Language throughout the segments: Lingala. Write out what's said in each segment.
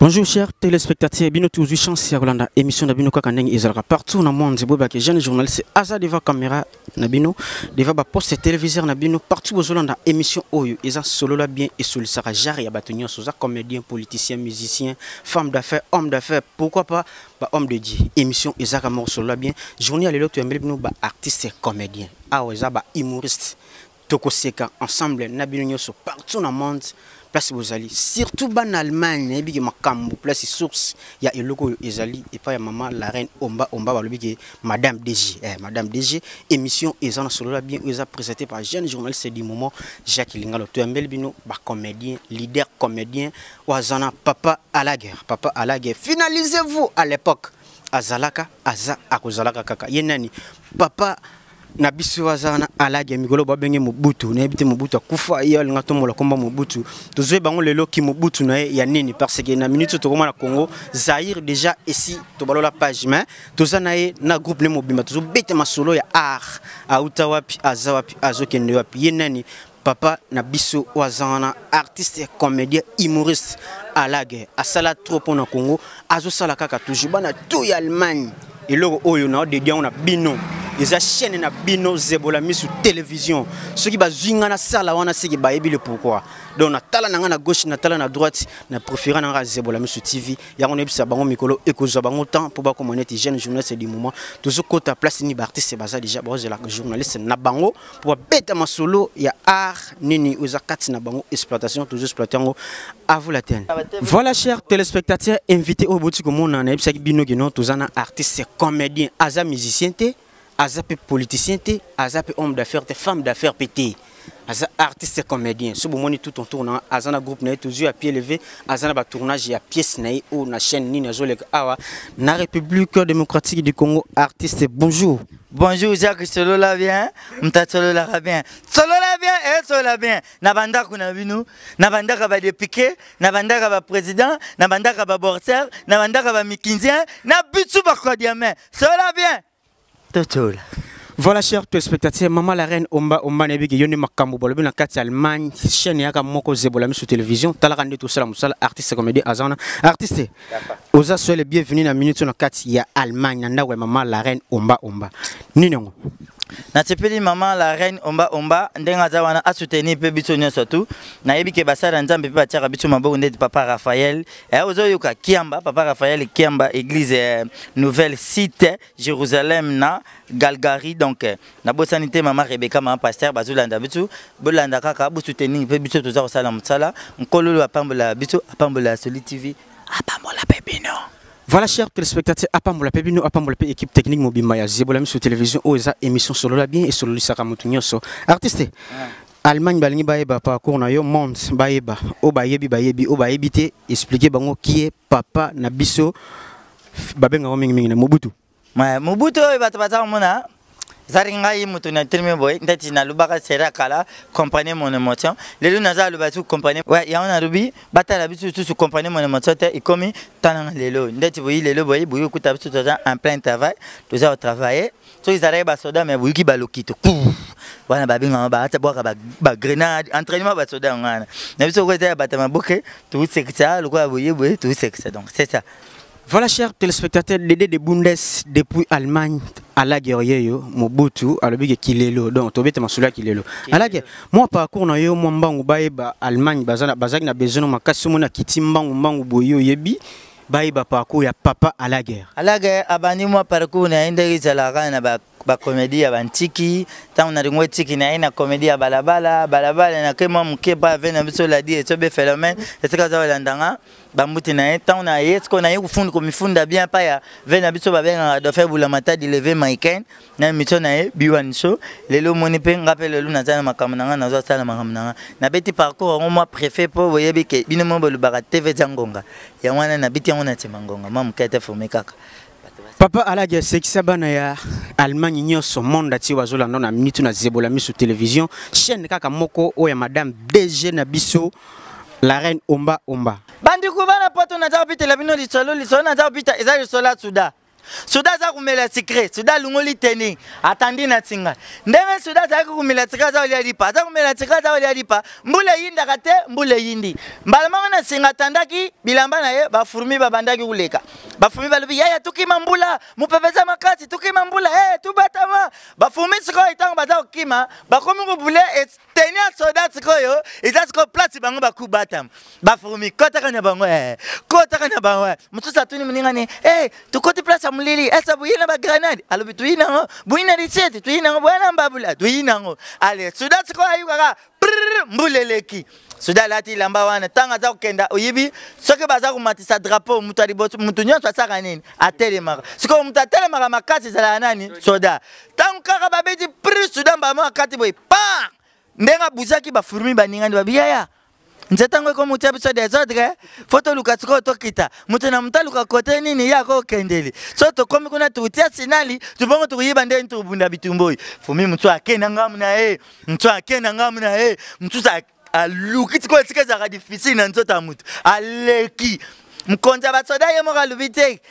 Bonjour chers téléspectateurs, bino toujours chance ya Rolanda émission na bino kaka ndenge ezalaka partout na monde zeboba ke jeune journaliste aza devant caméra na bino devant ba poste téléviseur na bino partout aux Rolanda émission oyo eza solo la bien et solo sera jare ya batonyo soza comédien, politicien, musicien, femme d'affaires, homme d'affaires, pourquoi pas ba homme de Dieu. Émission ezaka mort solo la bien. Journée lelo to embele bino ba artiste comédien. Ah eza ba humoriste. Toko seka ensemble na bino nyoso partout na monde. Place Bozali, surtout en Allemagne, il y a des place source, il y a eloko ezali et pas maman la reine Omba balobi Madame DG, Madame DG émission ezana solo la bien présenté par jeune journaliste du moment Jacques Lingalo to embel bino ba comédien, leader comédien wazana papa à la guerre, finalisez-vous à l'époque azalaka aza akozalaka kaka yenani papa na biso wazana alage mikolo babenge Mobutu na ebite Mobutu akufa iyo ngato mola komba Mobutu tozwe bango lelo ki Mobutu na ya nini parce que na minute to koma na Congo Zaire déjà ici to balola page mais tozana na groupe le mobima tozo bete masolo ya art auta wapi azawapi azokende wapi yenani papa na biso wazana artiste comédien humoriste alage asala trop pour na Congo azo sala kaka toujours bana to ya Allemagne et logo oyo na de dia on a bino les chaînes na bino zebola mis sur télévision ceux qui bazinga na sala wana siki bayebi le pourquoi donc na tala na na gauche na tala na droite na préférant na zebola mis sur TV ya on ebisa bango mikolo ekoza bango temps pour ba communauté jeune journaliste du moment toujours côté place ni artiste baza déjà boze la journaliste na bango pour beta masolo ya art nini oza kati na bango exploitation toujours exploiter ngo à vous la tenne. Voilà chers téléspectateurs invités au boutique mona na ebisa bino gino tozana artiste comédien aza musicien te Azap politicien, azap homme d'affaires, femme d'affaires pété. Azap artiste comédien. Ce moment tout en tournant, azana groupe naï toujours à pied levé, azana ba tournage à pièce naï ou na chaîne ni na zolek awa na République démocratique du Congo artiste. Bonjour. Bonjour Jacques, solo la bien, mta solo la bien. Solo la bien et solo la bien. Na banda kuna binu, na banda ka ba député, na banda ka ba président, na banda ka ba boursier, na banda ka ba mikinzien, na bitsu ba kwa diamant. Solo la bien. Voilà chers téléspectateurs, maman la reine Omba nebiki yoni makambo bolobi na kati Allemagne chaîne yaka moko zebola sur télévision talakande tout ça musala artiste comédien azana artiste oza soyez les bienvenus na minute na kati ya Allemagne na ndawe maman la reine Omba nini ngo na tepeli maman la reine Omba ndenga za wana a soutenir pe biso nyo surtout na yebi ke basara nzambe pe batia biso maboko ndeti papa Raphaël ozo yoka Kiamba papa Raphaël Kiamba église nouvelle site Jérusalem na Galgari donc na bosanité maman Rebecca maman pasteur bazulanda biso bolanda kaka bo soutenir pe biso toza kosala mtsala nkolo apambola biso apambola Soli TV apambola pe bino. Voilà chers téléspectateurs, apambola pebino apambola pe équipe technique mobimba ya zebola mis sur télévision oza émission solo la bien et solo lisaka mutunyoso artiste Allemagne balingi baeba parcours na yo monde baeba o bayebi o bayebite expliquer bango qui est papa na biso babenga ngo mingi na Mobutu Mobutu batata mona Zaringai mutuna terme boy ndati na lubaka sera kala compagnie mon émotion les naza lubatu compagnie ouais ya on rubi batala bitu tout compagnie mon émotion et comme tananga lelo ndati boy lelo boy boy kuta bitu toza en plein travail toza travailler so ils arrivent à soda mais boy ki balokito wana babinga ba ta boka ba grenade entraînement ba soda ngana na bitu ko ta batama boke tout secteur le quoi boy tout secteur donc c'est ça. Voilà chers téléspectateurs, l'idée de Bundes depuis Allemagne à la guerre Mobutu à l'objet kilelo donc tobete masula kilelo. À la guerre moi parcours na yo moi mbangu baeba Allemagne bazana na besoin makasi mona kitimbangu boyo yebi baeba parcours ya papa à la guerre. À la guerre abani moi parcours na ndeki zalaka na ba comédie ya bantiki tant on a ringwe tiki na ina comédie ya balabala na kema mukeba vena biso la di etobe phénomène et ce que ça va ndanga bambuti na tant on a est qu'on a kufunda ko mifunda bien pa ya vena biso ba benga do faire bula mata di lever maïken na mito na biwan show lelo moni pe ngape lelo na zana makamana na zo sala makamana na beti parcours ngo moi préfet po boyebi ke bino mo bolubaka TV zangonga ya wana na biti ngona timangonga mam kete fome kaka. Papa Alage c'est qui sabana ya Allemagne nyoso monde ati wazolanda na minute na zebola mis sur télévision chaîne kaka moko o ya madame DG na biso la reine Omba bandi kubana poto na tapita la bino lisolo na tapita eza lisola suda Soda za kumela secret, soda lungoli teni, atandi na tinga. Ndenge soda za kumela secret za wali alipa, za kumela secret za wali alipa. Mbule yinda kate, mbule yindi. Mbalama na singa tandaki, bilamba na ye, ba furmi ba bandaki uleka. Ba furmi ba lubi, yaya tukima mbula, mupepeza makati, tukima mbula, tubatama. Ba furmi siko itang baza ukima, ba komi kubule, teni a soda siko yo, ita siko plati bango ba kubatam. Ba furmi, kota kanya bango, kota kanya bango. Mutusa tuni mningani, tukoti plasa mulili, esa buyina ba granade, alubi tuyina ngo, buyina riseti, tuyina ngo, buyina mbabula, tuyina ngo. Ale, soda siko ayukaga, mbuleleki. Soda lati lamba wana, tanga za ukenda, uyibi, soke baza kumatisa drapeau, mutu nyonso asaka nini, atele maka. Siko mutu atele maka makasi zala nani, soda. Tangu kaka babeji, soda mba mwa kati boy, pa! Ndenga buzaki ba furmi ba ningani ba biyaya. Nzetango ko mutu abiso desordre, foto luka siko tokita. Mutu na muta luka kote nini yako kendeli. So to komi kuna tuutia sinali, tubongo tukuyiba nde ntu bunda bitumboi. Fumi mutu akena ngamuna mutu akena ngamuna mutu sa aluki tiko tsikeza ka difficile na nzota mutu. Aleki. Mkonza basoda ye moka lubite.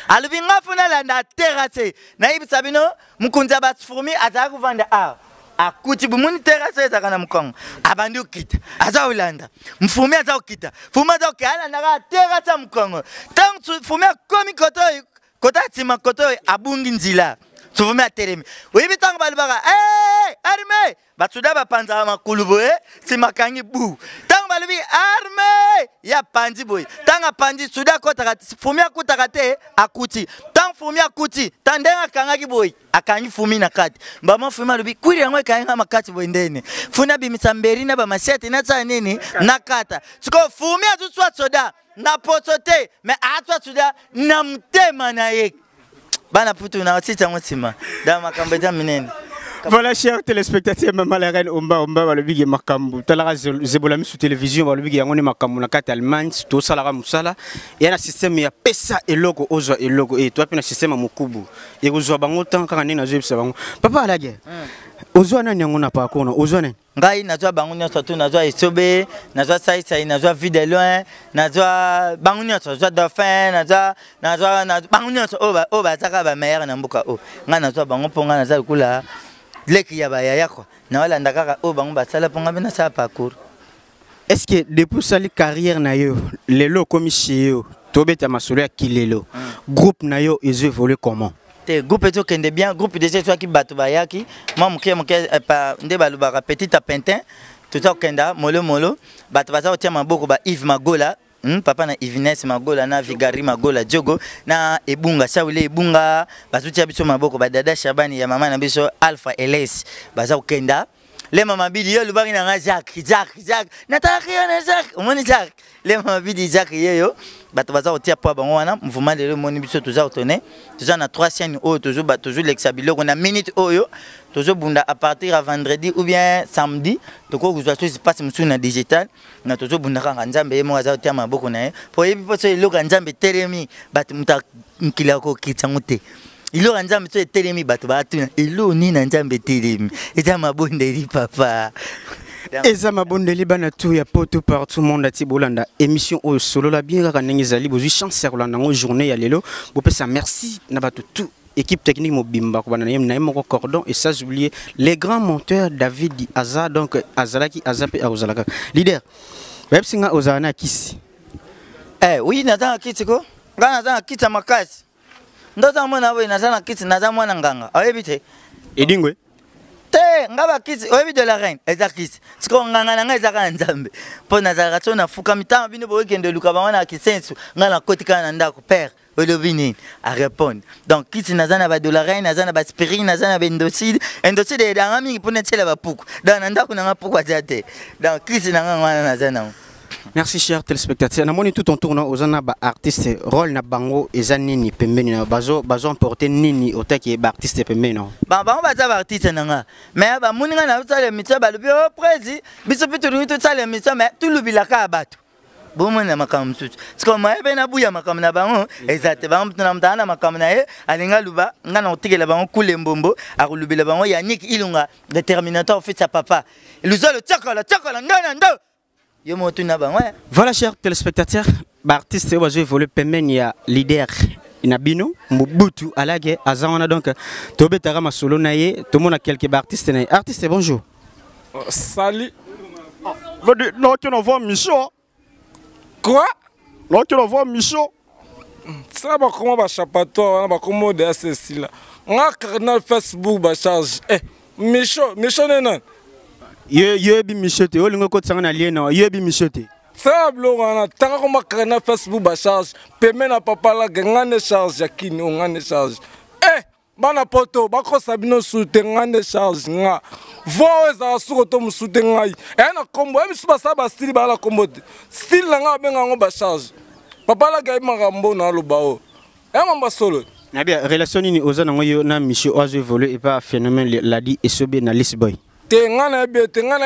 Alubi ngafuna landa terrasse. Na ibi sabino, mkonza basfurmi azaku vanda akuti bumuni terrasse zakana mkongo abandi ukita aza ulanda mfumi aza ukita fuma aza ukala na terrasse mkongo tant fumi komi kota tima koto abungi nzila fumi atelemi wibi tango balibaka arme batsuda bapanza makulu boye simakangi bu tango balibi arme ya panji boye tanga panji suda kota fumi akuta kate akuti tang fumi akuti tandenga kangaki boye akanyi fumi na kati mbama fumi alubi kwiri yango kanga makati boye ndene funa bimisamberi na bamasete na tsa nini na kata siko fumi azuswa soda na posote me atwa soda na mtema na ye bana putu na otita ngotima da makambo da minene. Voilà, chers téléspectateurs, maman la reine Omba Balobigi Makambu. Talara Zebolami sur télévision, Balobigi Yangoni Makambu, na carte Allemagne, tout ça la Musala. Et un système, il y a Pesa et logo, Ozo et logo. Et toi, puis un système à Mukubu. Et Ozo Bangotan, quand on est dans le Savon. Papa à la guerre. Ozo n'a pas qu'on Ozo n'a. Ngai nazwa bangunia surtout nazwa isobe nazwa sai nazwa vie de loin nazwa bangunia nazwa dauphin nazwa bangunia oba zaka ba meilleur na mboka nga nazwa bango ponga nazwa kula leki ya baya yako na wala ndakaka bango basala ponga bina sa parcours. Est-ce que depuis sa carrière na yo lelo comme chez yo tobeta masolo ya kilelo groupe na yo ils évoluent comment? Te groupe eto kende bien groupe déjà toi qui bato bayaki moi moké pa nde balubaka petit à Pentin tout ça kenda molo bato baza otia maboko ba Yves Magola papa na Yves Magola na Vigari Magola Jogo na Ebunga Saule Ebunga bazutia biso maboko ba dada Shabani ya mama na biso Alpha Eles baza okenda le mama bidi yo lubaki na Jacques nataka na Jacques omoni Jacques le mama bidi Jacques yeyo bato baza otia po bango wana mouvement de le moni biso toza otoné toza na 3 chaînes oyo toujours l'exabilo on a minute oyo tozo bunda à partir à vendredi ou bien samedi toko kuzwa so passe musu na digital na tozo bunda kanga nzambe yemo aza otia maboko na ye po yebi po so iloka nzambe telemi bato muta nkila ko kitsangote ilo nzambe so telemi bato batuna ilo ni na nzambe telemi eza mabondeli papa. Eza mabondeli bana tout ya poto partout monde ati bolanda émission au solo la bien kaka ndenge zali bozwi chance ya kolanda ngo journée ya lelo bopesa merci na bato tout équipe technique mobimba ko bana na moko cordon et ça j'oublié les grands monteurs David Di Aza donc Azalaki Azape Azalaka leader web singa ozana kisi oui nazana kisi ko ngana nazana kisi makasi ndoza mwana we nazana kisi nazana mwana nganga ayebite edingwe ngaba kisi oyebi de la reine eza kisi siko nganga na ngeza ka nzambe po nazala to na fuka mitama bino bo kende luka ba wana kisensu ngana kotika na ndako père olobini a répondre donc kisi nazana ba de la reine nazana ba spirit nazana ba endocide de ngami pona tshela ba puku dans ndako na ngapuku azate donc kisi na ngana nazana. Merci chers téléspectateurs. Na moni tout en tournant aux anaba artiste rôle na bango ezanini pembeni na bazo emporter nini otaki ba artiste pembeni no. Ba baza ba artiste nanga. Mais ba muninga na tsale mitsa ba lubi o prezi biso pitu tu tsale mitsa mais tu lubila ka bato. Bomo na makamu sutu. Siko maebe na buya makamu na bango ezate ba mtuna mtana makamu na ye alinga luba ngana otikela bango kule mbombo akulubila bango Yannick Ilunga déterminateur fils sa papa. Luzolo tsakola ndo. Voilà chers téléspectateurs, l'artiste va jouer le paiement il y a leader Inabino, Mobutu, Alage, Azana donc, Tobetara Masolo Naye, tout le monde a quelques artistes. Artistes, bonjour. Salut. Non, tu n'envoies Michaud. Quoi? Non, tu n'envoies Michaud. Ça va comment va chapato, va comment de ceci là. On a canal Facebook va charge. Eh, Michaud non. Yebi Michaud, tu olingo ko tsanga lié non, yebi Michaud. Ça blora na tanga ko canal Facebook va charge. Paiement na papa la ngane charge yakini ngane charge. Eh, bana poto bako sabino sute ngane charge nga. Voix za suko to musute ngai. Eh na kombo e misuba saba style ba la kombo. Style nga benga ngo ba charge. Papa la gay marambo na lobao. Eh mamba solo. Na bien relation ni ozana ngoyo na Michaud ozo évoluer et pas phénomène la dit esobe na Lisboy. Tengana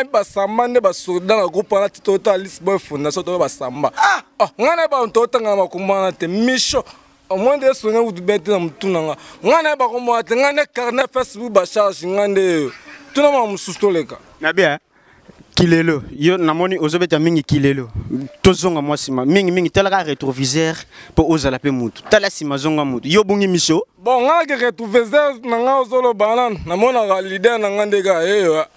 ba samba ne ba soda na groupe na tota Lisboy fondation to ba samba. Ah, ngana ba tota ngama kumbana te Michaud. Au moins de sonner ou de bête na mutuna nga. Ngana ba kombo te ngana carnet Facebook ba charge ngande. Tuna ma musustoleka. Na bien kilelo yo namoni ozobeta mingi kilelo tozonga mwasima mingi talaka rétroviseur pour ozala pe mutu tala sima zonga mutu yo bungi Michaud bon nga ke rétroviseur na nga ozolo banana namona ga leader na ngande ga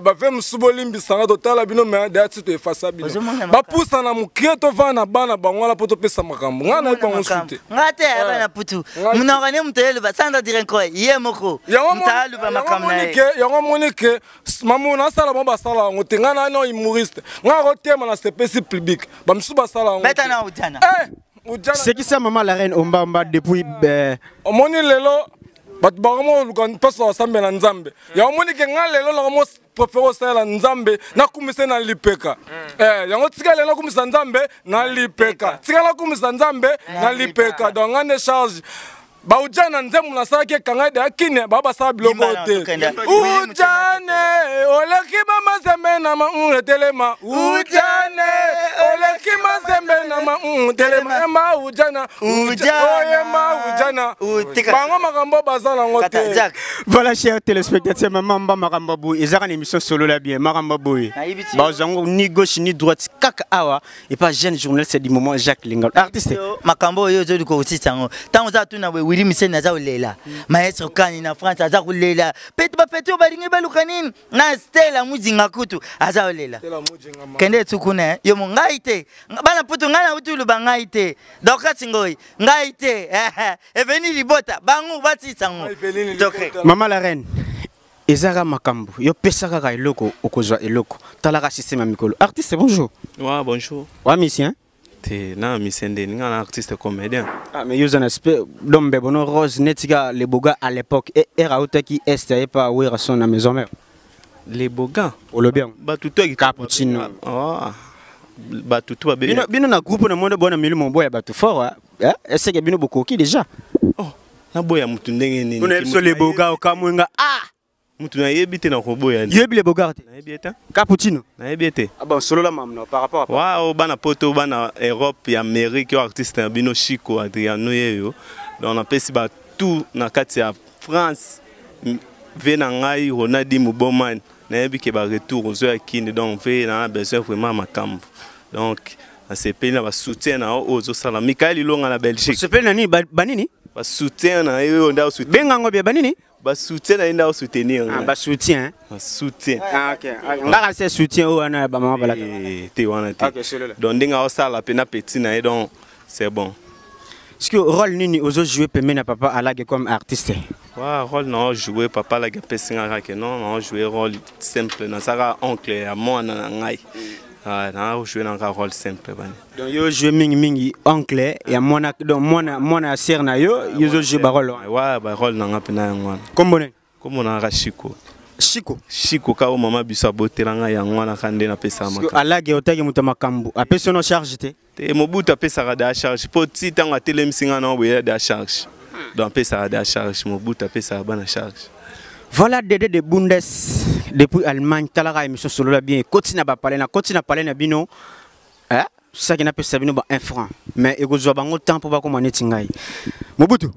ba fe musuboli mbisanga totala bino me da tito efasa bino ba pusa na mukieto vana bana bangola poto pesa makambo nga na bango sute ngate bana putu munongane mutelo ba sanda dire nko ye moko mutalu ba makamna yango monike mamu na sala ba sala ngo tengana no humoriste nga ko tema na CPC public ba musuba sala ngo beta na ujana c'est qui ça maman la reine omba depuis omoni lelo bat baramo lukan paso asambe na nzambe ya omoni ke nga lelo na mo profero sala nzambe na kumise na lipeka yango tika lelo kumisa nzambe na lipeka tika la kumisa nzambe na lipeka donc ngane charge ba ujana nzemu na sala ke kanga de akine baba sa biloko te ujane oleki mama zembe na ma telema ujane oleki mama zembe na ma telema ma ujana bango makambo bazala ngote. Voilà chers téléspectateurs maman makambo boy ezaka une émission solo la bien makambo boy bazango ni gauche ni droite kaka awa et pas jeune journaliste du moment Jacques Lingal artiste makambo yo zo ko utitsango tango za tuna we Willy Misena za ulela maestro kani na France za kulela petu ba petu balingi balukanini na Stella Mujinga kutu aza ulela kende tsukuna yo mungaite bana putu ngana utulu bangaite dokati ngoi ngaite eveni libota bangu batitsango maman la reine ezaka makambo yo pesaka ka eloko okozwa eloko talaka système mikolo artiste bonjour ouais bonjour wa mission t'es na misende ni un artiste comédien ah mais yo un aspect dombe bono rose netika les boga à l'époque et era otaki est et pas wera son na maison mère les boga olobien ba tuto cappuccino ah ba tuto ba be bino na groupe na monde bona mili mon boy ba tu fort est-ce que bino bokoki déjà oh na boya mutu ndenge nini on est sur les boga okamwenga ah mutu na yebite na koboya yebi les boga na yebite cappuccino na yebite ah bon solo la mamno par rapport à wa bana poto bana Europe et Amérique artiste bino Chico Adriano yeyo donc on appelle ba tout na kati ya France vena ngai Ronaldi Muboman na yebi ke ba retour aux yakine donc fait na besoin vraiment makambo donc c'est pays na ba soutien na aux sala Michael Ilonga na Belgique c'est pays nani banini ba soutien na yo nda soutien benga ngobia banini ba soutien na nda soutenir ah ba soutien soutien ah OK ngaka c'est soutien ou na ba mama bala te wana te donc ndinga osala pena petit na donc c'est bon est-ce que rôle nini ozo jouer pemé na papa alage comme artiste ouais rôle non jouer papa alage pesinga que non jouer rôle simple na sara oncle à moi na ngai ah na jouer un rôle simple bani donc yo jouer mingi oncle et mona donc mona sœur na yo jouer ba rôle ouais ba rôle na ngapena ngwana comme on a Chico ka mama biso abotelanga ya ngwana kande na pesa makambo alage otaki muta makambo apesa no charge te mobuta pesa da charge po ti tanga telemsinga na boya da charge donc pesa da charge mobuta pesa bana charge. Voilà Dédé de Bundes depuis Allemagne talaka émission solo la bien continue à parler na bino ça qui n'a pas sabino ba 1 franc mais ekozwa bango temps pour ba komane tingai Mobutu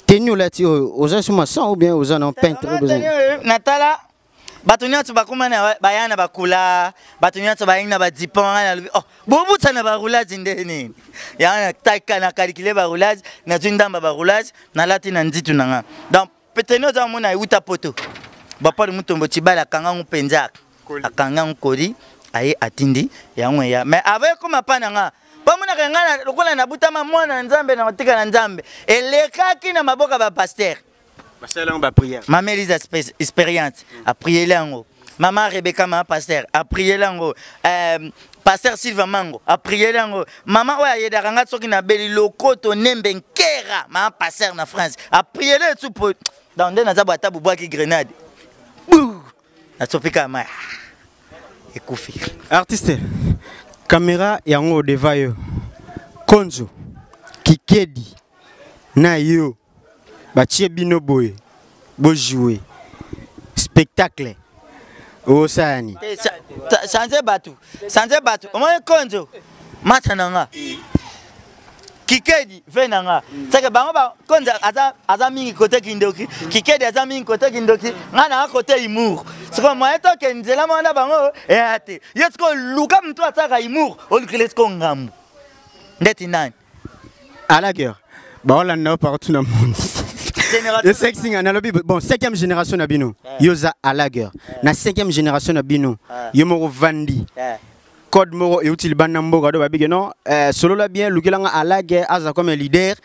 tenu là ti oza suma sang ou bien oza non peintre Natala bato nyonso bakoma na baya na bakula bato nyonso bayengi na badipon na oh bobuta na baroulage nde nini ya na taka na calculer baroulage na ndamba baroulage na lati na nzitu nanga donc peteno za mona uta poto bapa de mutombo tibala kanga mpenza akanga nkori aye atindi yango ya mais avec comme pana nga pamuna kangana lokola na butama mwana nzambe na matika na nzambe elekaki na maboka ba pasteur basala ba prière maman Elisa expérience a prié lango maman Rebecca ma pasteur a prié lango pasteur Sylvain Mango a prié lango maman oya yedakanga soki na beli lokoto nembe nkera ma pasteur na France a prié le tout pour dans des na zabata bubwa ki grenade na topika ma ekufi artiste caméra yango deva yo Konzo Kikedi na yo batie bino boye bo jouer spectacle osani sanze batu o moye Konzo matananga Kikedi venanga saka bango ba Konzo aza mingi côté kindoki Kikedi aza mingi côté kindoki ngana côté humour siko moye to kenzela mona bango ate yesko luka mtu ataka humour olukelesko ngamu ndeti nani à la guerre baola na partout dans le monde le sexing na lobby bon 5e génération na bino yoza à la guerre na 5e génération na bino yomo vandi code moro et utile banambo do babige non solo la bien lukelanga à la guerre aza comme leader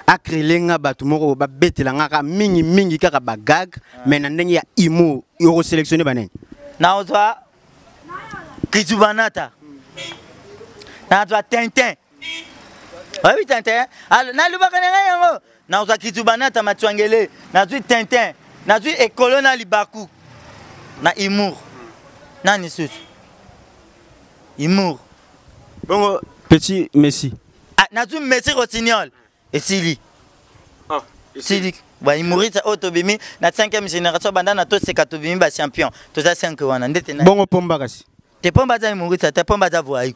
a créer nga batu moro ba betelanga ka mingi kaka bagag mais na ndenge ya imo yo sélectionner banen na ozwa Kizubanata na ozwa Tintin oui Tintin na lubaka nga yango na ozwa Kizubanata matwangele na ozwa Tintin na ozwa ekolo na libaku na humour nani susu humour bongo petit Messi na ozwa Messi Rossignol esili Sidi ba humoriste autobimi na 5e génération banda na to sekatobimi ba champion to za 5 wana ndete na bongo pomba kasi te pomba za humoriste te pomba za voix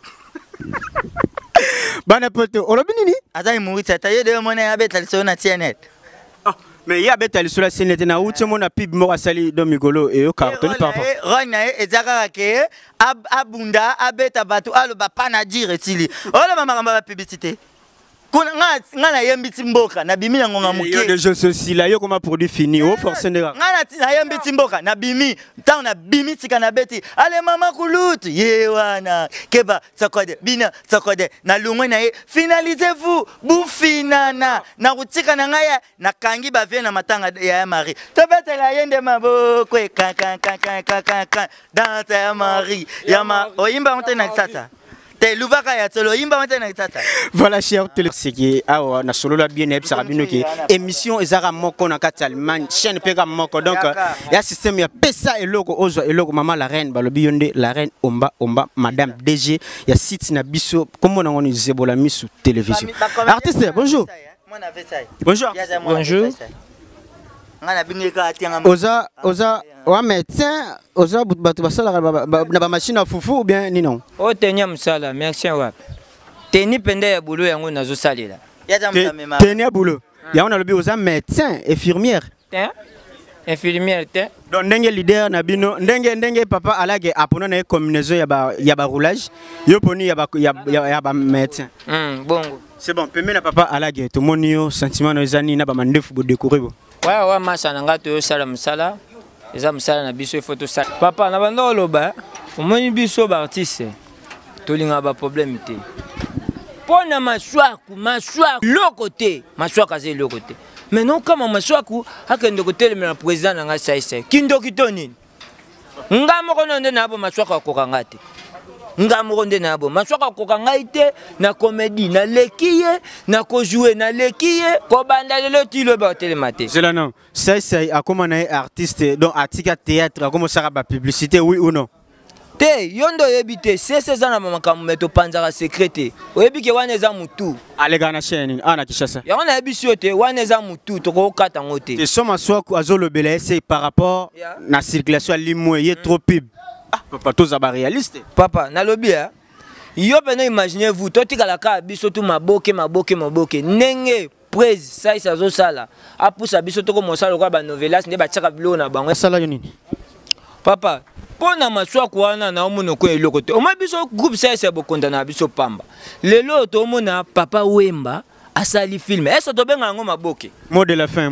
bana poto olobini ni aza humoriste ta yede mona ya beta liso na CNN mais ya beta liso la CNN na uti mona pib mo asali do migolo e yo carton papa rona ezaka ke abunda abeta batu alo ba pana dire tili ola mama ba publicité ngana yembiti mboka na bimi ngonga muke yo de jeux sociaux là yo comme produit fini au force ndeka ngana tina yembiti mboka na bimi tant na bimi tika na beti ale mama kulutu ye wana keba tsakode bina tsakode na lungwe na ye finalisez-vous bufinana na kutika na ngaya na kangi ba vie na matanga ya Marie to betela yende maboko kan dans ya Marie ya ma oyimba mtena kisasa Lubaka ya tolo imba maintenant tata voilà cher télé c'est qui ah na solo la bien et sarabino qui émission ezara moko na kati Allemagne chaîne pega moko donc ya système ya pesa et logo ozo et logo maman la reine balobi yonde la reine omba madame DG ya site na biso comme on ngoni zebola misu télévision artiste bonjour bonjour oza wa médecin oza batu basala na ba machine à fufu ou bien ni non o tenya musala merci wa teni pende ya boulot yango nazo salela teni ya boulot ya on a lobi oza médecin infirmière infirmière te donc ndenge leader na bino ndenge papa alage apono na combinaison ya ba roulage yo poni ya ba médecin bongo c'est bon pembe na papa alage to monio sentiment no ezani na ba mandefu bo décorer bo wa masa nanga to sala musala eza musala na biso photo sala papa na banda oloba omoni biso ba artiste tolinga ba problème te pona maswaku lokote maswaku aze lokote mais non kama maswaku akende kotel me na président nanga saisa kindoki to nini ngamo kono nde na bo maswaku akokanga te ngamo nde na bo maswaku akokanga ite na comédie na lekiye na ko jouer na lekiye ko banda lelo tilo ba telemate c'est là non saisa akoma na artiste donc atika théâtre akoma saka ba publicité oui ou non te yondo yebite c'est ça na makambo meto panzaka secrété oyebike wana eza mutu alega na chaîne ana kishasa ya wana yebisi te wana eza mutu to ko kata ngote te soma swako azolobela c'est par rapport na circulation limwe ye trop pub papa toza ba réaliste papa na lobby yo pena imaginez-vous totikala ka biso tu maboke nenge presse ça isa zo sala apusa biso to ko mosala ko ba novelas nde ba tchaka bilo na bango sala yo nini papa pona maswaku wana na omona ko eloko te oma biso groupe CS bokonda na biso pamba lelo to omona papa Wemba asali film est-ce to benga ngo maboke mot de la fin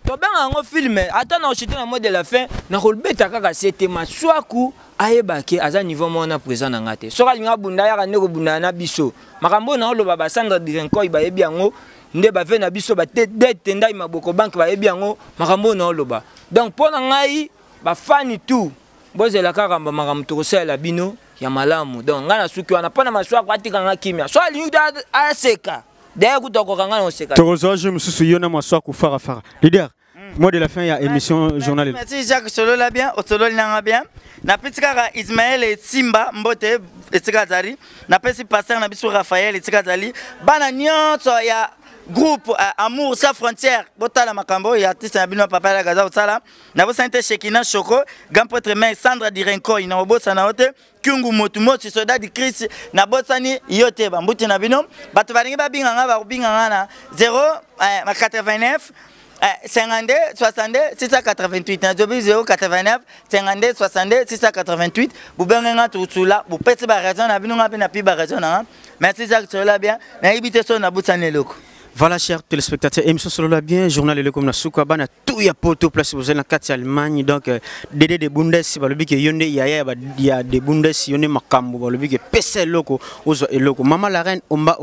to benga ngo film ata na ochite na mot de la fin na kolbeta kaka c'était maswaku ayebake aza niveau mona présent na ngate soka linga bunda ya ndeko bunda na biso makambo na oloba ba Sandra Direnko bayebi yango nde ba ve na biso ba tete ndai maboko bank bayebi yango makambo na oloba donc pona ngai ba fani tout bozela kaka makambo to kosala bino ya malamu donc ngana suki wana pona maswaku atika nga kimia so linga aseka d'ailleurs kutoko kanga na oseka tozo je mususu yona maswaku fara leader mot de la fin ya émission journal. Merci Jacques Solola bien, Otolol nanga bien. Na pitikaka Ismaël et Simba Mbote etikazali. Na pesi pasteur na biso Raphaël etikazali. Bana nyonso ya groupe Amour sans frontières. Botala makambo ya artiste na bino papa la gaza otala. Na bo sante Shekina Choko, Gampotre Main Sandra Direnko ina obosa na hote. Kyungu Motumo si soda di Chris na bosani yote bambuti na bino. Bato balingi ba binganga ba binganga na 089 52 62 688 089 52 62 688 Boubenga Toutsula vous pète ba raison na bino ngapi na pi ba raison na merci Jacques Solola bien na ibite so na butane loko. Voilà, chers téléspectateurs, émission Solola bien, journal et le comme na souka bana tout ya poto place vous na kati Allemagne donc dédé de Bundes ba lobi ke yonde ya de Bundes yonde makambo ba lobi ke pese loko ozo eloko mama la reine omba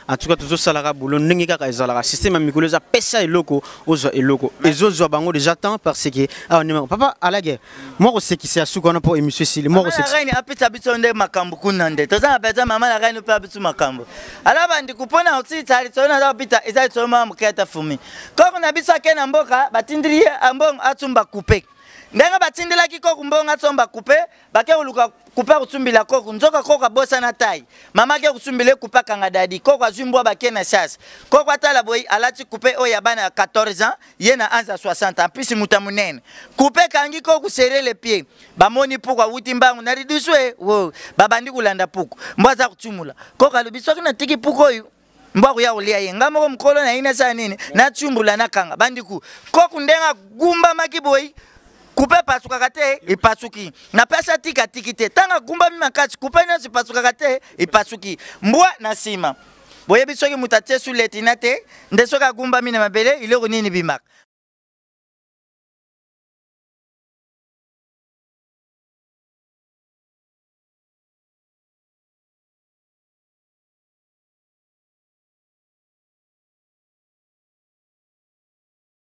en tout cas toujours salara boulot ndenge kaka ezalaka système mikoloza pesa eloko ozo eloko ezozo bango déjà temps parce que papa à la guerre moi c'est qui c'est souka na pour émission si moi c'est la reine apita bitonde makambo kunande toza pesa mama la reine pa bitu makambo ala bandi kupona otsi tsali tsona za eza tsoma muketa fumi koko na biso akena mboka batindiri ambongo atsumba coupe ndenga batindila kiko mbongo atsomba coupe bake uluka coupe kutsumbila koko nzoka koko bosa na tai mama ke kusumbile coupe kanga dadi koko azumbwa bake na chasse koko atala boy alati coupe oya bana 14 ans yena anza 60 apisi mutamunene coupe kangi koko serrer les pieds bamoni pourquoi wuti mbangu na riduswe wo babandi kulanda puku mbwaza kutsumula koko alubiso kina tiki puko yu mbwa ya ulia yenga moko mkolo na ina sana nini na chumbula na kanga bandiku koku ndenga gumba makiboy kupe pasuka kate ipasuki na pesa tika tikite tanga gumba mimakati kupe na sipasuka kate ipasuki mbwa na sima boye bisoki mutatie suletinate ndesoka gumba mina mabele ileko nini bimaka